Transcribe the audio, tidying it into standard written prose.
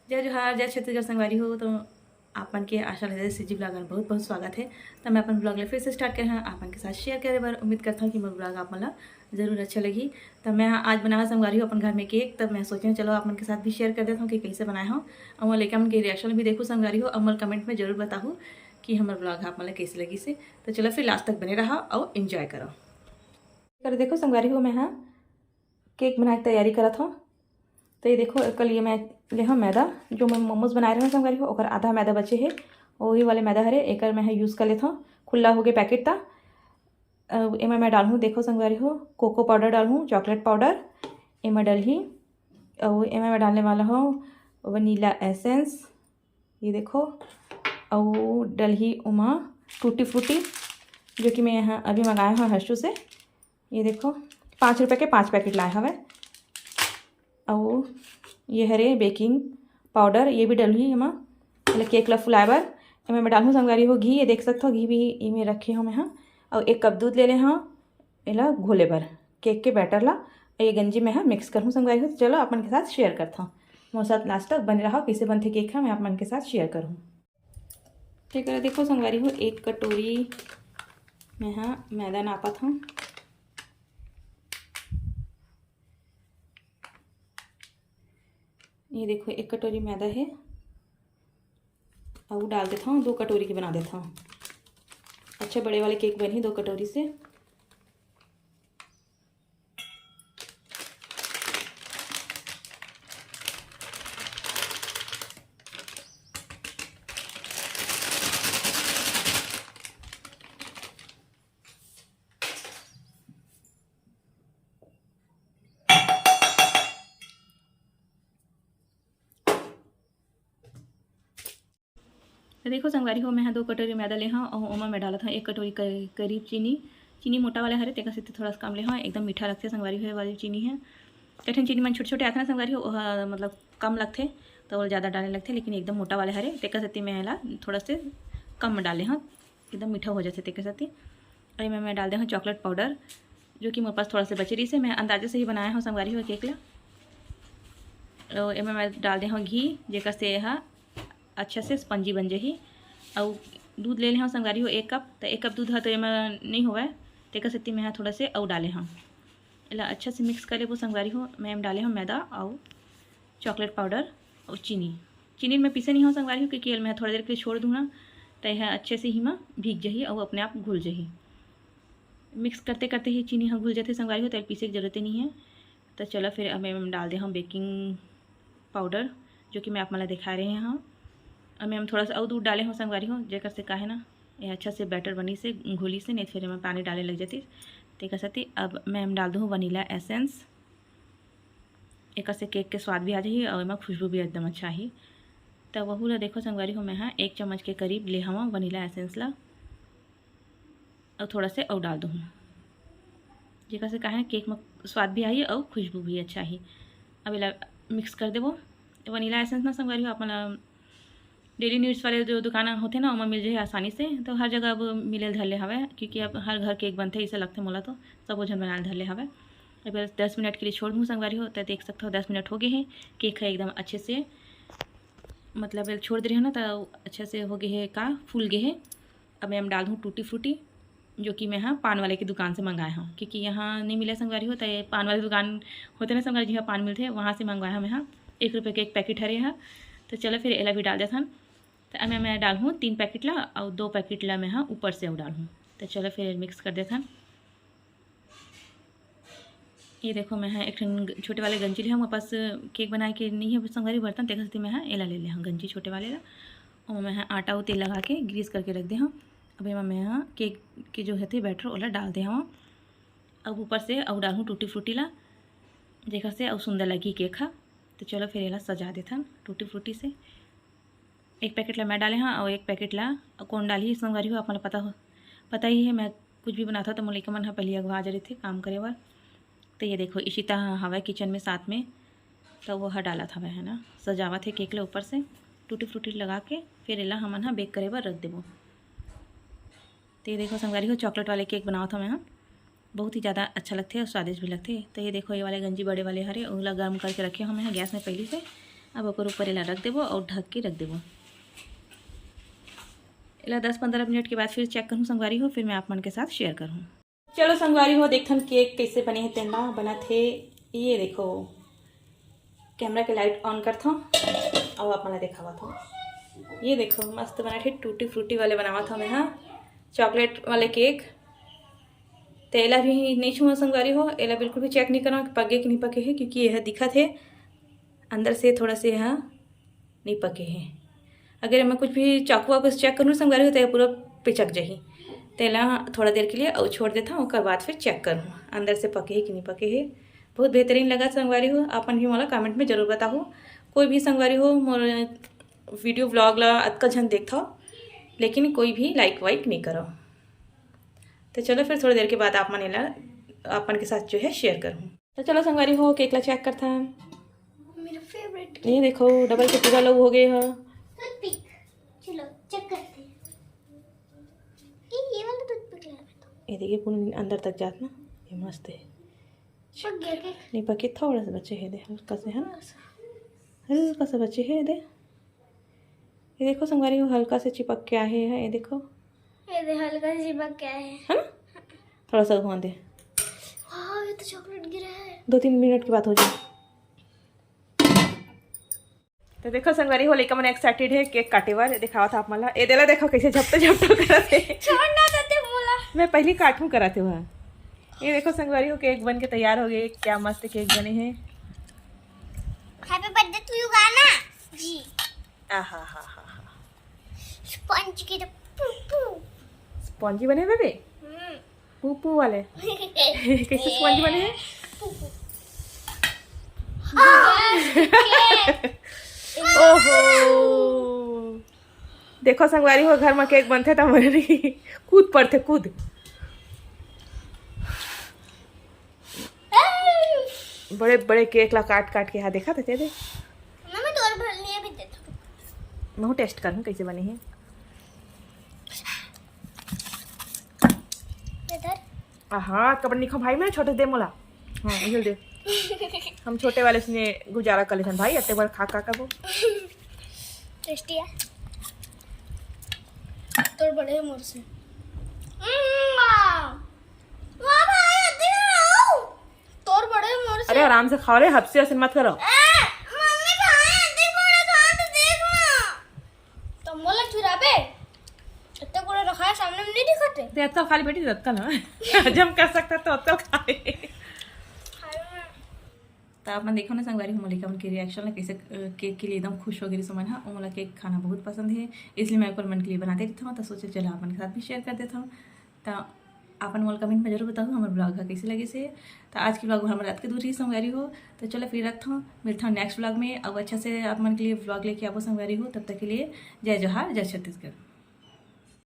जय जोहार जय छत्तीसगढ़ संगवारी हो। तो आपन के आशा लगे सिजी ब्लॉग में बहुत बहुत स्वागत है। तो मैं अपन ब्लॉग ले फिर से स्टार्ट करे हैं आपन के साथ शेयर करे बार उम्मीद करता हूँ कि मोर ब्लॉग आप मन जरूर अच्छा लगी। तो मैं आज बनाया संगवारी हूँ अपन घर में केक। तब मैं सोची चलो अपन के साथ भी शेयर कर देता हूँ कि कैसे बनाए हूँ और मैं लेकर उनके रिएक्शन भी देखूँ संगवारी हो और मैं कमेंट में जरूर बताऊँ कि हमारे ब्लॉग आप मन कैसी लगी से। तो चलो फिर लास्ट तक बने रहा और इन्जॉय करो। कर देखो संगवारी हो मैं हाँ केक बनाने की तैयारी करा था। तो ये देखो कल ये मैं ले हाँ मैदा जो मैं मोमोज बनाए रहे संगवारी हो और आधा मैदा बचे है वही वाले मैदा हरे एक मैं यूज़ कर लेता हूँ। खुला हो गया पैकेट था एम मैं डालूँ देखो संगवारी हो कोको पाउडर डालूँ चॉकलेट पाउडर एम डलही और एम मैं डालने वाला हूँ वनीला एसेंस ये देखो और डलही उमा टूटी फ्रूटी जो कि मैं यहाँ अभी मंगाया हूँ हर्षू से। ये देखो 5 रुपये के 5 पैकेट लाए हवे और ये हरे बेकिंग पाउडर ये भी डलही एमा मतलब केक ला फुलाए बर एमा मैं डालूँ संगवारी हो घी ये देख सकते हो घी भी इमें रखे हो मैं हाँ और 1 कप दूध ले ले हाँ एला घोले बर केक के बैटर ला ये गंजी में हाँ मिक्स करूँ संगवारी हो। चलो अपन के साथ शेयर करता हूँ मोर साथ लास्ट तक बने रहा कैसे बनते केक है मैं अपन के साथ शेयर करूँ। ठीक है देखो संगवारी हो 1 कटोरी में हाँ मैदा नापा था। ये देखो 1 कटोरी मैदा है और डाल देता हूँ 2 कटोरी की बना देता हूँ। अच्छा बड़े वाले केक बनी 2 कटोरी से। तो देखो संगवारी हो मैं 2 कटोरी मैदा ले हाँ और ओमा मैं डाला था 1 कटोरी करीब चीनी मोटा वाले हरे तेका से थोड़ा सा कम ले हाँ एकदम मीठा लगते संगवारी हो वाली चीनी है। कठिन चीनी मन छोटे छोटे आते ना संगवारी हो मतलब कम लगते तो वो ज़्यादा डालने लगते लेकिन एकदम मोटा वाले हरे तेका सती में ला थोड़ा से कम डाले हाँ एकदम मीठा हो जाते तेका सती। और मैं डाल दे हाँ चॉकलेट पाउडर जो कि मेरे पास थोड़ा से बचे रही से मैं अंदाजे से ही बनाया हूँ संगवारी हो केक ला। और मैं डाल दे हाँ घी जेकर से हाँ अच्छा से स्पंजी बन जाही और दूध ले ले हाँ संगवारी हो 1 कप तो 1 कप दूध है तो एમાં नहीं होवे तेका सती में हाँ थोड़ा से और डाले हाँ एला अच्छा से मिक्स करे वो संगवारी हो मैं डाले हाँ मैदा और चॉकलेट पाउडर और चीनी में पीसे नहीं हो संगवारी हो क्योंकि मैं थोड़ी देर के लिए छोड़ दूँ ना तो यह अच्छे से ही में भीग जाही और अपने आप घुल जाही। मिक्स करते करते ही चीनी हाँ घुल जाते संगवारी हो तो पीसे की जरूरत नहीं है। तो चलो फिर अब मैं डाल दे हम बेकिंग पाउडर जो कि मैं आप मला दिखा रहे हैं हाँ और मैं हम थोड़ा सा और दूध डाले हो संगवारी हो जेकर से काहे ना ये अच्छा से बैटर बनी से घोली से नहीं फिर मैं पानी डालने लग जाती तेकर साथी। अब मैं हम डाल दूँ वनीला एसेंस एक से केक के स्वाद भी आ जाही और एमा खुशबू भी एकदम अच्छा ही। तो वहू ला देखो संगवारी हो मैं हाँ 1 चम्मच के करीब ले हवा वनीला एसेंस ला और थोड़ा से और डाल दूँ जेकर से काहे केक में स्वाद भी आई और खुशबू भी अच्छा ही। अब इला मिक्स कर देवो वनीला एसेंस ना संगवारी हो अपन डेली नीड्स वाले जो दुकान होते ना वहाँ मिल जाए आसानी से तो हर जगह अब मिले धरले हवे क्योंकि अब हर घर केक बनते ऐसा लगते मोला तो सब वजन बना धरले हवे। अब 10 मिनट के लिए छोड़ दूँ संगवारी हो तो देख सकते हो 10 मिनट हो गए हैं केक है एकदम अच्छे से मतलब छोड़ दे रहे हैं ना तो अच्छे से हो गए है का फूल गए है। अब मैं डाल दूँ टूटी फ्रूटी जो कि मैं हाँ पान वाले की दुकान से मंगाया हूँ क्योंकि यहाँ नहीं मिला संगवारी हो तो ये पान वाली दुकान होते ना संगवारी जहाँ पान मिलते हैं वहाँ से मंगवाया मैं हाँ 1 रुपये के 1 पैकेट हरे यहाँ। तो चलो फिर एला भी डाल देता हूँ तो मैं डालूँ 3 पैकेट ला और 2 पैकेट ला मैं हाँ ऊपर से और डालूँ। तो चलो फिर मिक्स कर देता हूँ। ये देखो मैं हाँ एक छोटे वाले गंजी ले हमारे पास केक बनाए के नहीं है संगवारी बर्तन तेकर से मैं हाँ एला ले हाँ गंजी छोटे वाले ला और मैं हाँ आटा और तेल लगा के ग्रीस करके रख दे हाँ। अब मैं हाँ केक के जो है बैटर ओला डाल दे हाँ अब ऊपर से और डालूँ टूटी फ्रूटी ला जेकर से और सुंदर लगी केक हाँ। तो चलो फिर एला सजा देता टूटी फ्रूटी से 1 पैकेट ला मैं डाले हाँ और 1 पैकेट ला कौन डाली संगवारी हो आप मतलब पता ही है मैं कुछ भी बनाता तो मोले के मन हाँ पहले अगवा जा रहे थे काम करे बार। तो ये देखो इशिता हवा किचन में साथ में तो वो डाला था है ना सजावा थे केक ले ऊपर से टूटी फ्रूटी लगा के फिर एला हमन हाँ बेक करे बार रख देवो। तो ये देखो संगवारी हो चॉकलेट वाले केक बनाओ था मैं हाँ बहुत ही ज़्यादा अच्छा लगते हैं और स्वादिष्ट भी लगते हैं। तो ये देखो ये वाले गंजी बड़े वाले हरे ओला गर्म करके रखे हमें गैस में पहले से अब ओकर ऊपर एला रख देबो और ढक के रख देबो। एला 10-15 मिनट के बाद फिर चेक करूँ संगवारी हो, फिर मैं आप मन के साथ शेयर करूँ। चलो संगवारी हो, देखथन केक कैसे बने है तेला बना थे। ये देखो कैमरा के लाइट ऑन करता हूँ और आप मला दिखावा था। ये देखो मस्त बना थे, टूटी फ्रूटी वाले बनावा था मैं। हाँ, चॉकलेट वाले केक। तो एला भी नहीं छूँ संगवारी हो, एला बिल्कुल भी चेक नहीं करना पके कि नहीं पके है, क्योंकि यह दिखा थे अंदर से थोड़ा से यहाँ नहीं पके हैं। अगर मैं कुछ भी चाकू वाकू से चेक करूँ संगवारी हो तो पूरा पिचक जाही। तेला थोड़ा देर के लिए और छोड़ देता हूँ, उसके बाद फिर चेक करूँ अंदर से पके है कि नहीं पके है। बहुत बेहतरीन लगा संगवारी हो, आपन भी मोला कमेंट में जरूर बताओ। कोई भी संगवारी हो मोर वीडियो व्लॉग ला अतका झन देखता हो, लेकिन कोई भी लाइक वाइक नहीं करो। तो चलो फिर थोड़ी देर के बाद आप मन अपन के साथ जो है शेयर करूँ। तो चलो संगवारी हो केक ला चेक करता है। मेरा फेवरेट ये देखो डबल के पूरा लोग हो गए हैं। चलो चेक करते हैं। ये वाला टूथपिक लेना है। ये देखिए पूरे अंदर तक जात ना, ये मस्त है। पक गया केक। नहीं पके थोड़ा सा बच्चे है दे, हल्का से है ना, हल्का सा बच्चे है दे। ये देखो संगवारी हो हल्का से चिपक के आए है। ये देखो ये दे हल्का सा चिपक गया है ना, थोड़ा सा हुआ दे। वाह, ये तो चॉकलेट गिरा है। 2-3 मिनट के बाद हो जाए। तो देखो संगवारी हो लेकर मैंने एक्साइटेड है केक काटे बार दिखावा था आप मला। ए देला देखो कैसे झपटे झपटे करते छोड़ना देते बोला। मैं पहली काटूं कराते हुआ। ये देखो संगवारी हो केक बन के तैयार हो गए। क्या मस्त केक बने हैं। हैप्पी बर्थडे टू यू गाना जी। आहा हा हा हा, स्पंज की तो पू स्पॉन्जी बने बेबे, पू पू वाले। कैसे स्पॉन्ज बने हैं। ओहो देखो संगवारी हो घर में केक बनते तो मरे नहीं कूद पड़ते कूद। बड़े बड़े केक ला काट काट के यहाँ देखा था तेरे। मैं तो और भर लिए भी देता हूं। मैं टेस्ट करूँ कैसे बने हैं। इधर हाँ कपड़ नहीं खा भाई मैं छोटे दे मोला। हाँ इधर दे, हम छोटे वाले से गुजारा कर लेते भाई, अत्ते बार खा कर वो टेस्टी है। तो बड़े मोर से तोर बड़े मोर से। अरे आराम से खाओ रे, हफ्से ऐसे मत करो। मम्मी खाए अंदर बड़े खान तो देख ना। तो मोला चुराबे इतना बड़ा रखा है सामने में नहीं दिखाते। ते अत्तल खाली बेटी अत्तल ना जम कर सकता तो अत्तल खाए। तो आप देखो ना संगवारी हो मलिका मन के रिएक्शन कैसे केक के लिए एकदम खुश हो गई समझ। हाँ मोला केक खाना बहुत पसंद है, इसलिए मैं एक मन के लिए बनाते रहता हूँ। तो सोचे चलो अपन के साथ भी शेयर कर देता हूँ। तो अपन मोल कमेंट में जरूर बताओ हमारे ब्लॉग का कैसे लगे से। तो आज की ब्लॉग हमारे रात के दूर ही संगवारी हो। तो चलो फिर रखता हूँ, मिलता हूँ नेक्स्ट ब्लॉग में। अब अच्छा से आप मन के लिए ब्लॉग लेके आपको संगवारी हो। तब तक के लिए जय जोहार, जय छत्तीसगढ़।